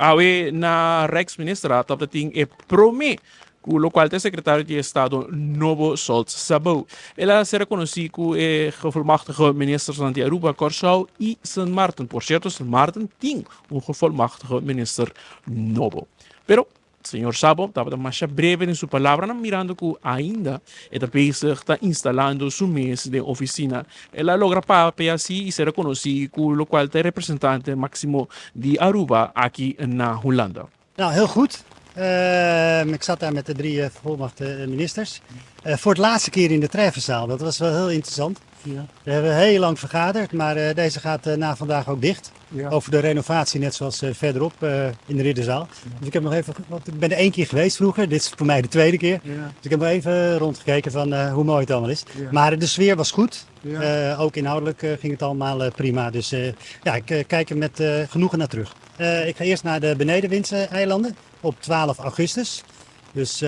Awe na Rijksministeraat op de ting e prome ku lo qual te secretario de Estado Novo Solts Sabou. Ela será conhecido como gevolmachtige minister van de Aruba Corsau e San Martin. Por cierto, San Martin tem gevolmachtige minister Novo. Pero Senhor Sabo estava mais breve em sua palavra, mirando que ainda está bezig, está instalando sua mesa de oficina. Ela logra papel assim e será conhecido como o qual é representante máximo de Aruba aqui na Holanda. Nou, heel goed. Ik zat daar met de 3 vervolmachte ministers. Voor het laatste keer in de treffenzaal. Dat was wel heel interessant. Ja. We hebben heel lang vergaderd, maar deze gaat na vandaag ook dicht. Ja. Over de renovatie, net zoals verderop in de Ridderzaal. Dus ik heb nog even, want ik ben er 1 keer geweest vroeger. Dit is voor mij de 2e keer. Ja. Dus ik heb nog even rondgekeken van hoe mooi het allemaal is. Ja. Maar de sfeer was goed. Ja. Ook inhoudelijk ging het allemaal prima. Dus ja, ik kijk er met genoegen naar terug. Ik ga eerst naar de Benedenwindse eilanden op 12 augustus. Dus,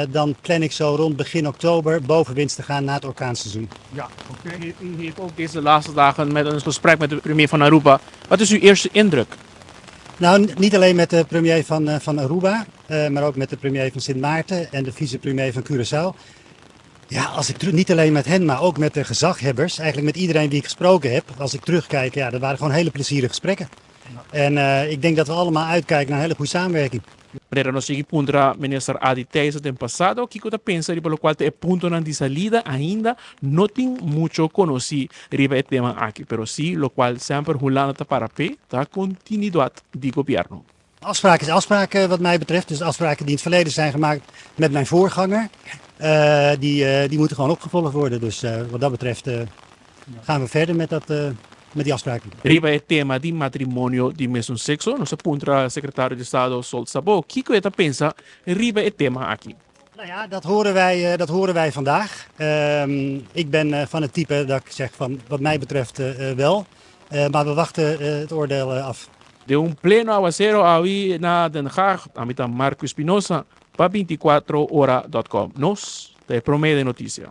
dan plan ik zo rond begin oktober bovenwinds te gaan naar het orkaanseizoen. Ja, oké. U heeft ook deze laatste dagen met een gesprek met de premier van Aruba. Wat is uw eerste indruk? Nou, niet alleen met de premier van Aruba, maar ook met de premier van Sint Maarten en de vicepremier van Curaçao. Ja, als ik niet alleen met hen, maar ook met de gezaghebbers, eigenlijk met iedereen die ik gesproken heb. Als ik terugkijk, ja, dat waren gewoon hele plezierige gesprekken. En ik denk dat we allemaal uitkijken naar een hele goede samenwerking. Pero no sigue punto minister Adi Teisa tem passado, que está pensando pelo qual te punto na de salida ainda não tem muito conhecido riba el tema aqui, pero sí, lo cual sempre Holanda para P, da continuidade de governo. Afspraak is afspraak wat mij betreft. Dus afspraken die in het verleden zijn gemaakt met mijn voorganger, die moeten gewoon opgevolgd worden. Dus wat dat betreft gaan we verder met die afspraken. Riba el tema de matrimonio de mesmo sexo, nosso punto secretário de Estado Sol Sabo, Kiko eta pensa riba el tema aqui. Nou ja, dat horen wij vandaag. Ik ben van het type dat ik zeg van wat mij betreft wel. Maar we wachten het oordeel af. De pleno aguacero aí na Den Haag, amita Marco Espinosa, pa 24hora.com. Nos te promete notícia.